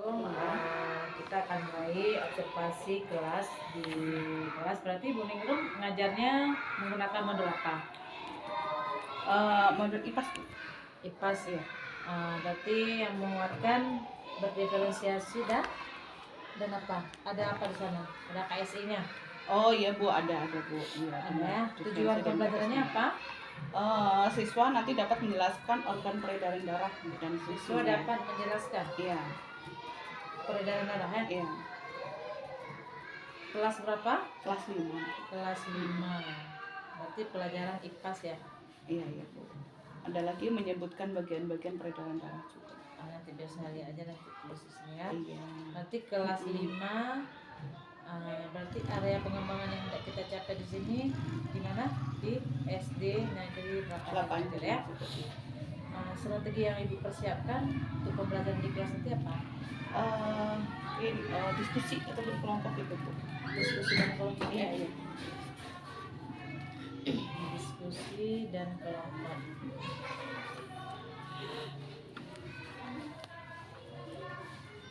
Kita akan mulai observasi kelas. Di kelas berarti Bu Ningrum mengajarnya menggunakan modul apa? Modul IPAS. IPAS ya. Berarti yang menguatkan berdiferensiasi dan apa? Ada apa di sana? Ada KSI-nya? Oh iya Bu, ada Bu. Iya, Ada. Tujuan pembelajarannya apa? Siswa nanti dapat menjelaskan organ peredaran darah dan Siswa dapat menjelaskan Iya. peredaran darah ya? Iya. Kelas berapa? Kelas 5. Kelas 5. Berarti pelajaran IPAS ya? Iya Bu. Ada lagi menyebutkan bagian-bagian peredaran darah juga. Nanti biar saya lihat aja nanti posisinya. Iya. Nanti kelas 5 berarti area pengembangan yang tidak kita capai di sini di mana? Di SD Negeri 8 ya. Strategi yang Ibu persiapkan untuk pembelajaran di kelas nanti apa? Diskusi atau berkelompok itu Bu. Diskusi dan kelompok. Iya. Diskusi dan kelompok.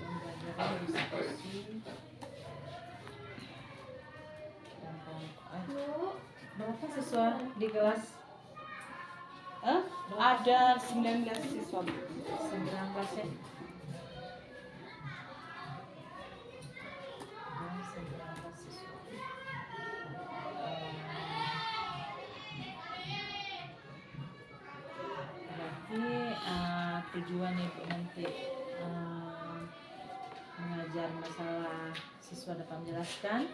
Pembelajaran diskusi dan kelompok. Berapa siswa di kelas? Ada 19 siswa Bu. 19 ya. Tujuan Ibu nanti mengajar masalah siswa dapat menjelaskan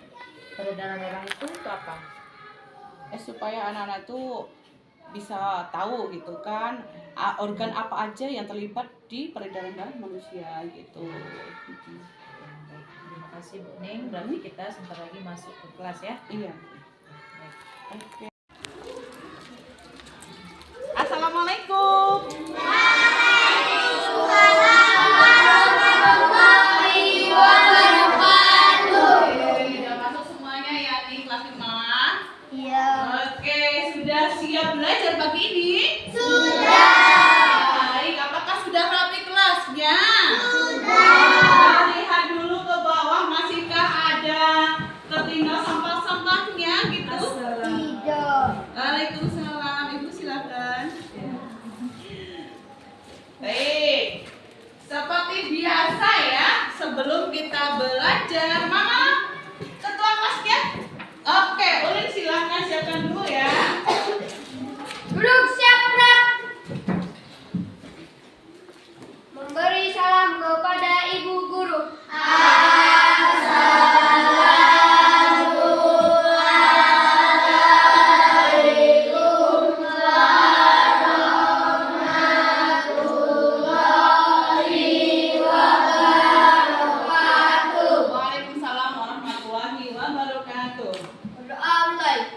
peredaran darah itu untuk apa? Supaya anak-anak tuh bisa tahu gitu kan organ apa aja yang terlibat di peredaran darah manusia gitu. Terima kasih Bu Ning. Berarti kita sebentar lagi masuk ke kelas ya. Iya. Oke. Assalamualaikum. Siap belajar pagi ini? Sudah. Baik, apakah sudah rapi kelasnya? Sudah. Lihat dulu ke bawah, masihkah ada tertinggal sampah-sampahnya gitu? Tidak. Waalaikumsalam, Ibu silakan. Baik, seperti biasa ya, sebelum kita belajar, Mama, ketua kelasnya? Oke, Ulin silakan siapkan dulu ya. Duduk siap gerak. Memberi salam kepada Ibu Guru. Waalaikumsalam warahmatullahi wabarakatuh. Berdoa mulai.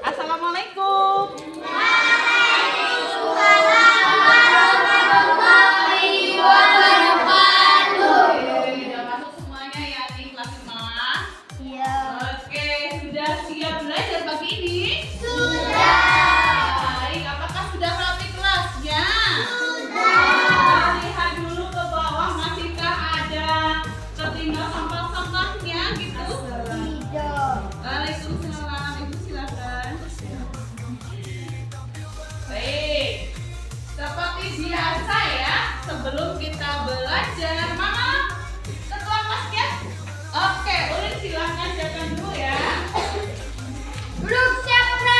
Assalamualaikum. Sudah masuk semuanya ya di kelas 5? Iya. Oke, sudah siap belajar pagi ini? Sudah. Baik, apakah sudah rapi kelasnya? Sudah. Lihat dulu ke bawah, masihkah ada tertinggal sampah-sampahnya gitu? Tidak. Waalaikumsalam, Ibu silakan. Baik, seperti biasa ya, sebelum kita belajar, Mama, ketua kelasnya? Oke, Ulin silakan siapkan dulu ya. Duduk siap gerak.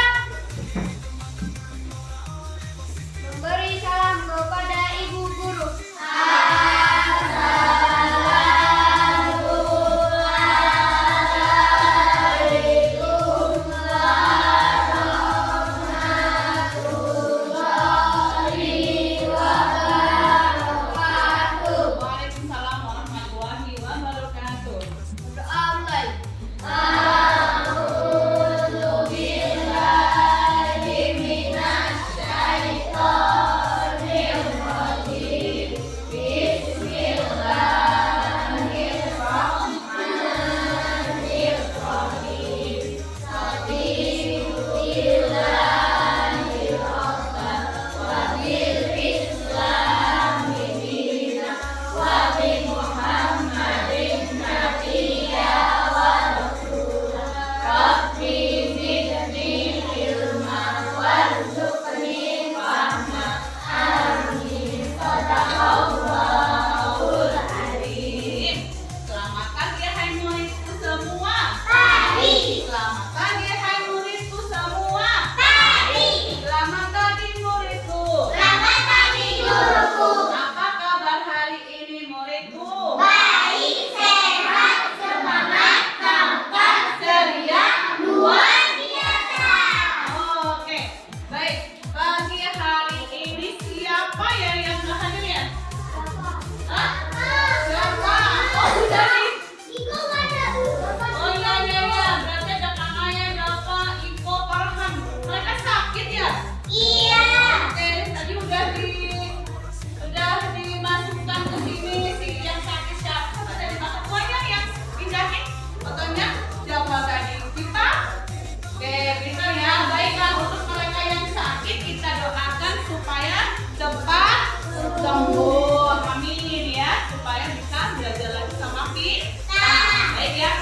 Lembut, amin ya, supaya bisa belajar lagi sama kita. Baik ya.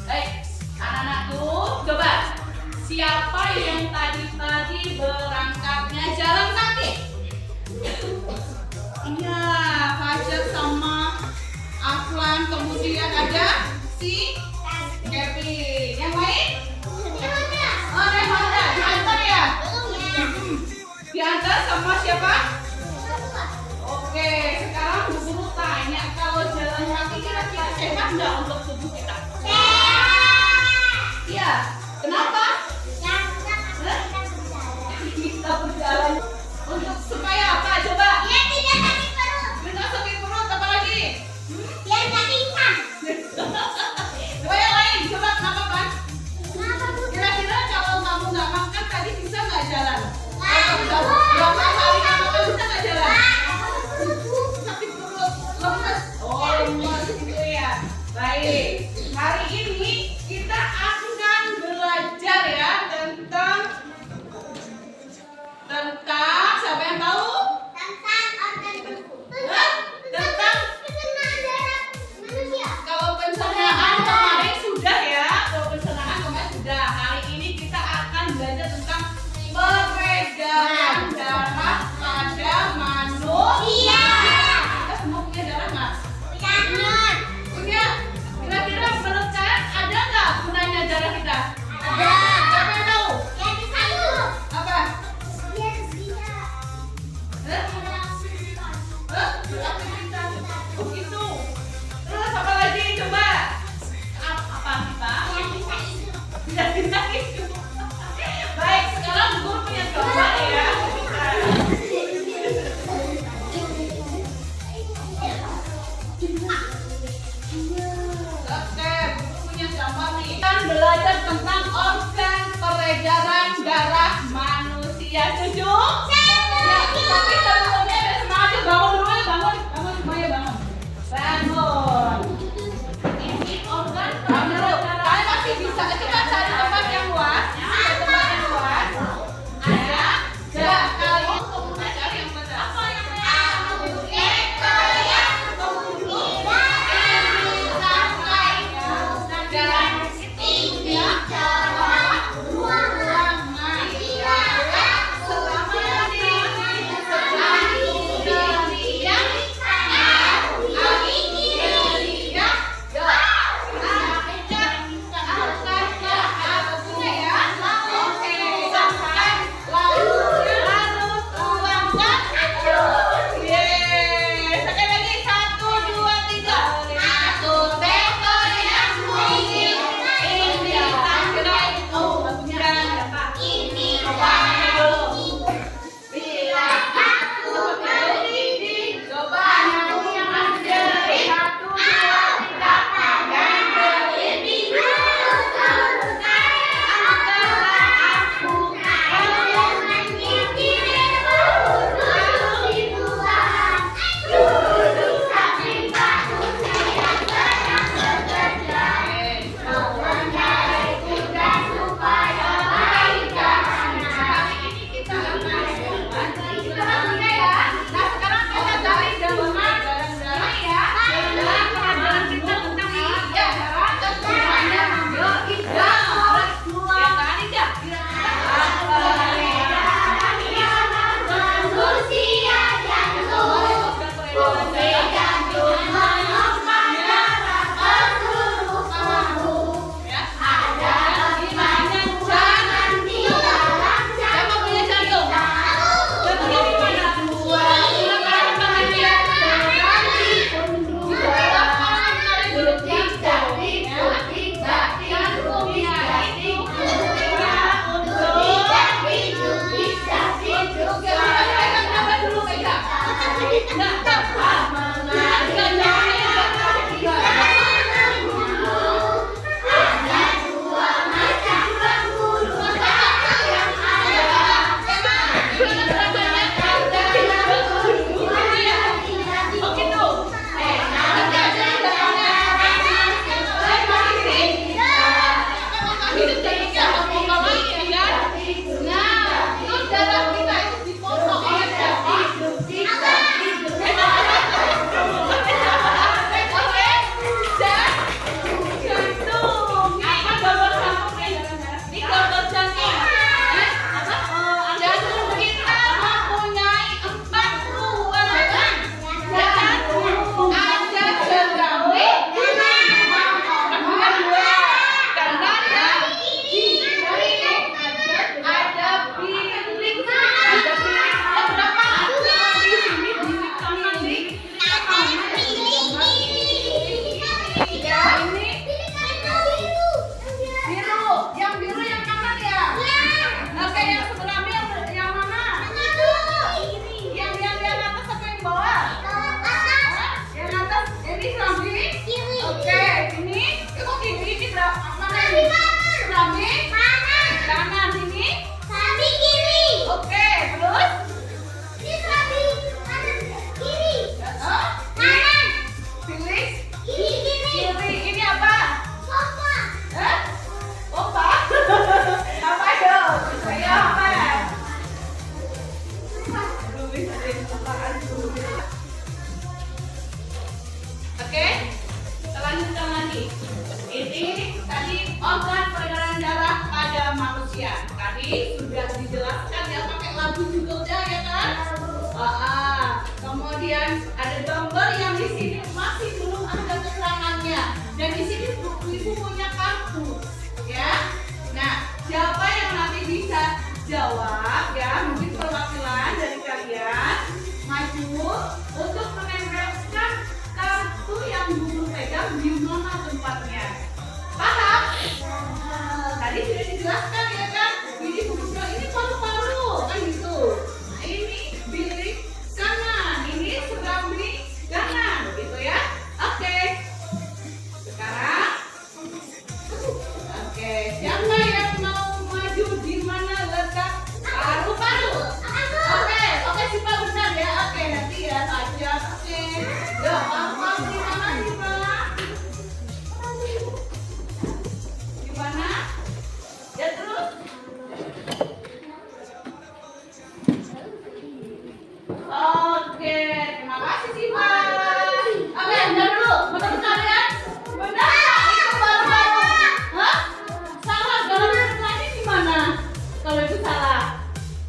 Baik, anak-anakku, coba siapa yang tadi berangkatnya jalan kaki? Iya, Fajar sama Aflan, kemudian ada si Kevin. Yang lain? Oh, Rehonda, diantar ya? Diantar sama siapa? Oke, sekarang Bu Guru tanya, kalau jalan kaki kira-kira sehat nggak untuk tubuh kita? Iya, kenapa? Kita berjalan untuk supaya apa? Coba. Tidak sakit perut, apa lagi? Coba yang lain, coba kenapa kan? Kira-kira kalau kamu nggak makan tadi bisa nggak jalan? Berapa kali nggak makan bisa nggak jalan? Sakit perut, lemes. Oh, lemes gitu ya. Baik, hari ini kita akan belajar ya tentang siapa yang tahu? Kalau pencernaan kemarin sudah ya, hari ini kita akan belajar tentang peredaran darah pada manusia. Kita semua punya darah nggak? Punya. Kira-kira menurut kalian ada nggak gunanya darah kita? Siapa yang tahu? Apa? Begitu. Terus apa lagi coba? Apa kita? Tidak bisa itu. Baik, sekarang Bu Guru punya gambar ya. Oke, Bu Guru punya gambar nih. Kita belajar tentang organ peredaran darah manusia. Setuju? Tapi sebelumnya ada semangat, bangun dulu ya, bangun semuanya bangun. Ini organ peredaran darah. Kalian masih bisa coba cari tempat yang luas. Tempat yang luas. Ada. Coba kalian kemudian cari yang benar. Apa yang sudah dijelaskan ya pakai lagu juga udah ya kan? Kemudian ada gambar yang di sini masih belum ada keterangannya dan di sini ibu punya kartu ya. Nah, siapa yang nanti bisa jawab ya? Mungkin perwakilan dari kalian maju untuk menempelkan kartu yang guru pegang di mana tempatnya. Paham? Tadi sudah dijelaskan ya kan? Ini guru ini paru-paru kan gitu. Nah, ini bilik kanan, ini serambi kanan gitu ya. Oke. Sekarang oke, siapa yang mau maju di mana letak paru-paru? Oke, Sipa benar ya. Oke, nanti ya saja. Oke. Yuk, paru-paru di mana Sipa? Di mana? Ya terus. Oke, terima kasih Sipa. Oke, bentar dulu. Menurut kalian benar itu paru-paru? Hah? Salah. Kalau menurut kalian di mana? Kalau itu salah.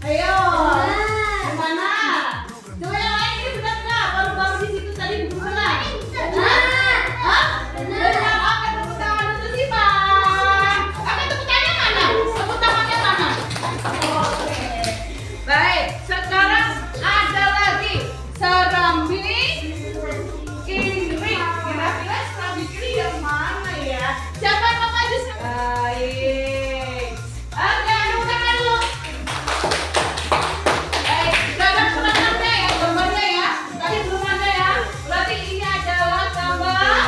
Ayo. Di mana? Coba yang lain ini benar nggak? Paru-paru di situ tadi benar? Hah? Benar. Oke, tepuk tangan untuk Sipa. Oke, tepuk tangannya mana? Tepuk tangannya mana? Oke. Baik, sekarang ada lagi serambi kiri. Kira-kira serambi kiri yang mana ya? Siapa yang mau maju? Baik. Oke, tepuk tangan dulu. Baik, sudah ada gambarnya ya, gambarnya ya. Tadi belum ada ya. Berarti ini adalah gambar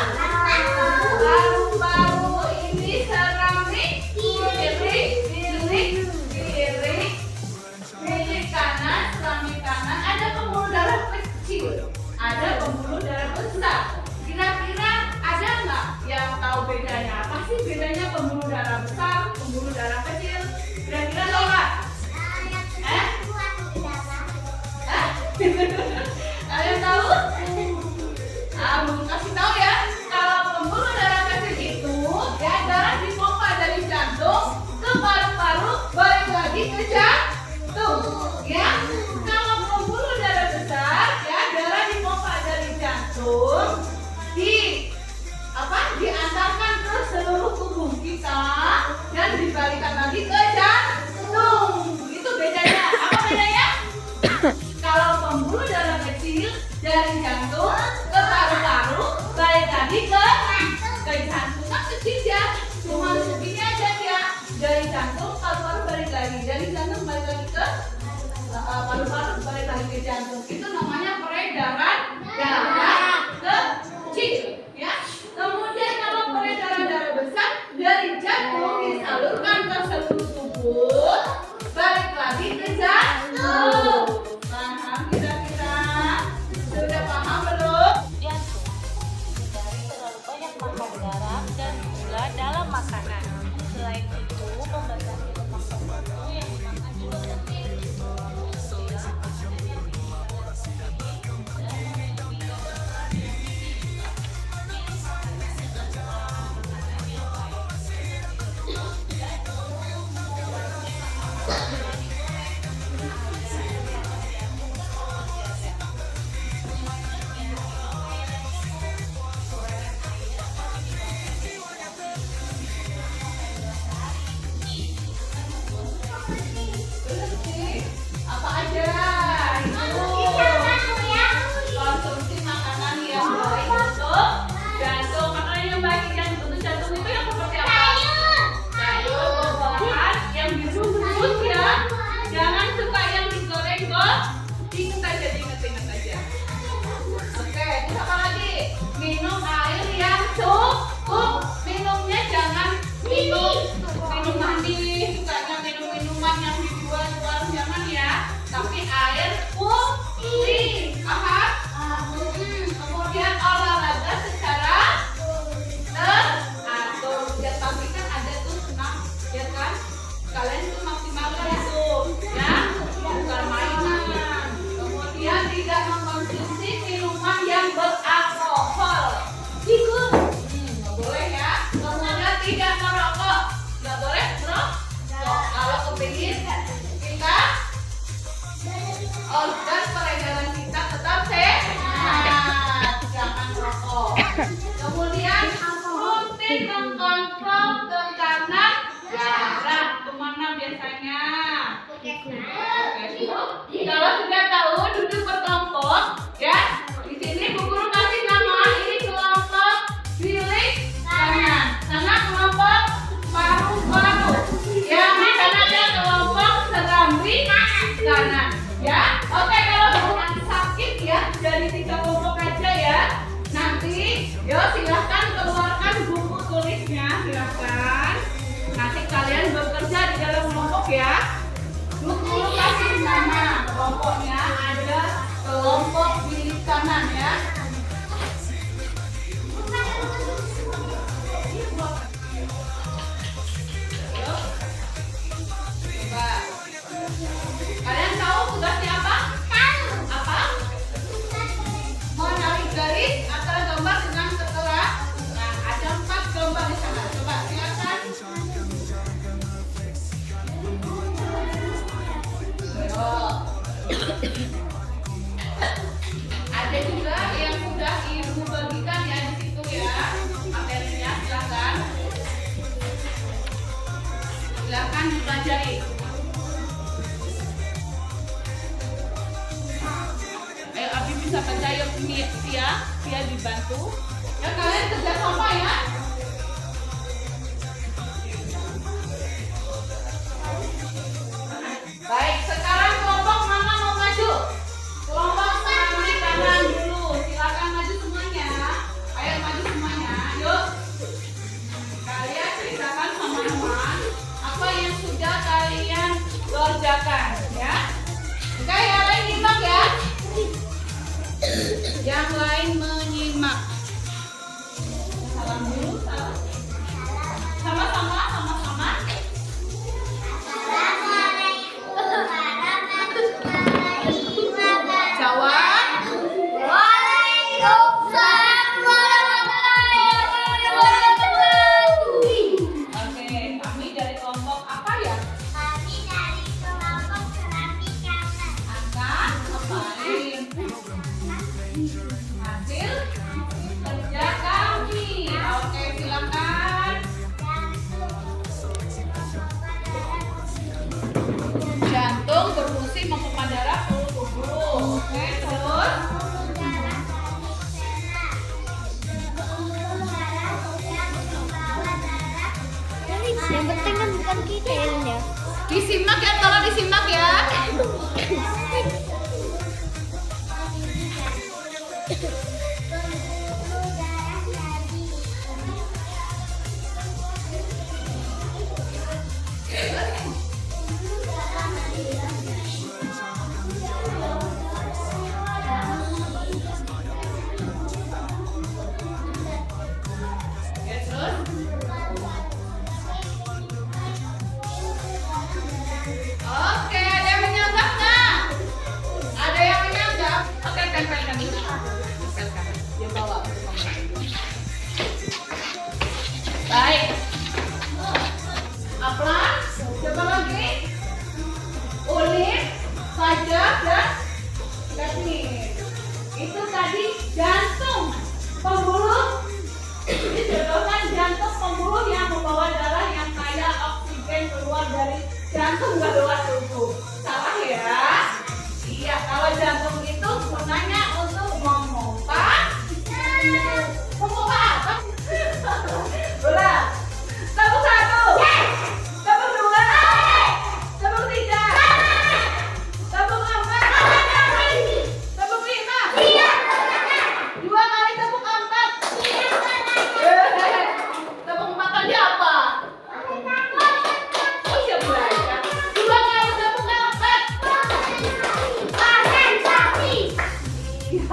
paru-paru. Ini serambi kiri, kiri kanan, serambi kanan. Ada pembuluh darah kecil, ada pembuluh darah besar. Kira-kira ada nggak yang tahu bedanya? Apa sih bedanya pembuluh darah besar, pembuluh darah kecil? Kira-kira tahu nggak? Kalian tahu? Belum kasih tahu ya. Kalau pembuluh darah kecil itu ya darah dipompa dari jantung ke paru-paru balik lagi ke jantung. Ya. Kalau pembuluh darah besar ya darah dipompa dari jantung diantarkan ke seluruh tubuh kita dan dibalikan lagi ke jantung. Itu bedanya. Apa bedanya? Kalau pembuluh darah kecil dari jantung ke paru-paru balik lagi ke jantung kan kecil ya, cuma segini aja ya. Dari jantung paru-paru balik lagi, dari jantung balik lagi ke paru-paru balik lagi ke jantung. Itu namanya peredaran darah kecil ya. Kemudian kalau peredaran darah besar dari jantung disalurkan ke seluruh tubuh balik lagi ke jantung. Paham kira-kira? Sudah paham belum? Jantung dari terlalu banyak makan garam dan gula dalam makanan. Selain itu, membatasi lemak tertentu yang dimakan juga penting. Apa aja? Itu konsumsi makanan yang baik untuk jantung. Makanan yang baik untuk jantung itu yang seperti apa? Sayur, buah-buahan yang direbus ya. Jangan suka yang digoreng kok. Ingat aja. Oke, terus apa lagi? Minum air yang cukup. Minumnya jangan minum mandi. Sukanya minum minuman yang dijual di warung jangan ya. Tapi air putih. Paham? Kemudian olahraga secara teratur. Ya tapi kan ada tuh senam, ya kan? Kalian tuh maksimalkan itu, ya. Bukan mainan. Kemudian tidak mengkonsumsi minuman yang beralkohol. Nggak boleh ya. Kemudian tidak merokok. Nggak boleh merokok. Kalau kepingin Ada juga yang sudah ibu bagikan ya di situ ya materinya, silakan. Silakan dipelajari. Ayo Abi bisa baca yuk Tia dibantu. Ya kalian kerja sama ya. Baik, sekarang kelompok mana mau maju? Kelompok kiri kanan dulu. Silakan maju semuanya. Ayo maju semuanya. Yuk. Kalian ceritakan sama teman apa yang sudah kalian kerjakan ya. Oke, yang lain nyimak ya. Yang lain menyimak. Salam dulu, salam. Sama-sama, sama-sama. Jawab. Waalaikumsalam warahmatullahi wabarakatuh. Oke, kami dari kelompok apa ya? Kami dari kelompok keramik kanan. Akan kembali hasil kerja kami. Oke, silakan. Jantung berfungsi memompa darah ke tubuh. Oke, terus. Yang penting kan bukan kita ya. Disimak ya, tolong disimak ya. Ya, terus. Oke, ada yang menyanggap nggak? Ada yang menyanggap? Oke, tempelkan ini. Tempelkan. Dia bawa. Baik. Apa? Coba lagi. Ulit, sajak, dan teknik. Itu tadi jantung, pembuluh. Dicontohkan jantung pembuluh yang membawa darah yang kaya oksigen keluar dari jantung ke luar tubuh. Salah ya? Iya, kalau jantung itu gunanya untuk memompa. Memompa apa? Ulang. Tabung 1. Tabung 2. Tabung 3. Tabung 4. Tabung 5. 2 kali tabung 4. Tabung 4 kali apa? Oh iya belajar. 2 kali tabung 4. Iya.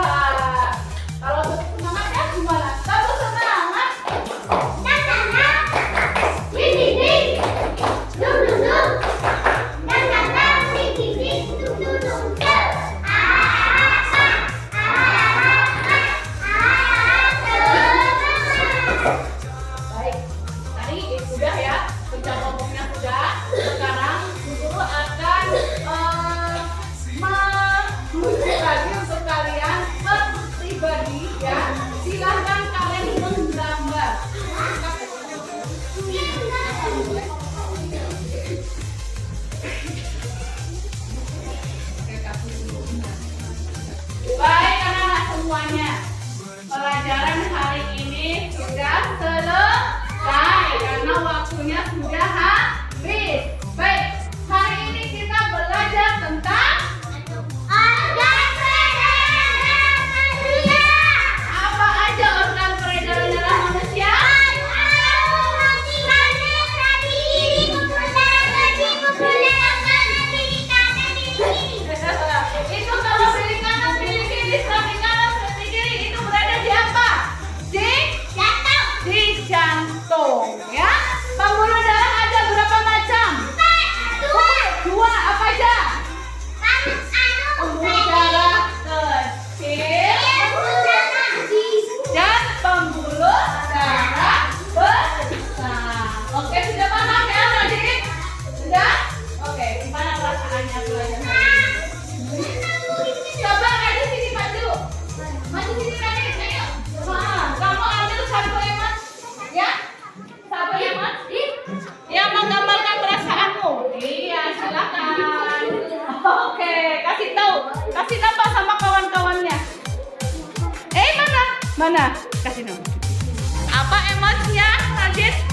Kalau tabung semangat ya gimana? Tabung semangat. Baik, tadi sudah ya, kerja kelompoknya sudah. Sekarang guru akan menguji lagi untuk kalian pribadi ya. Silahkan kalian menggambar. Baik anak-anak semuanya, pelajaran hari ini sudah selesai karena waktunya sudah habis. Baik, hari ini kita belajar tentang apa aja organ peredaran darah manusia. Itu kalau pilih kanan, pilih kiri, samping kanan, samping kiri, itu berada di apa? Di jantung, ya. Pembuluh darah ada berapa macam? 2, apa aja? Pembuluh darah kecil dan pembuluh darah besar. Oke, sudah paham ya tadi? Sudah? Oke, gimana perasaannya belajar hari ini? Mana? Kasih nomor. Apa emosinya, Najib?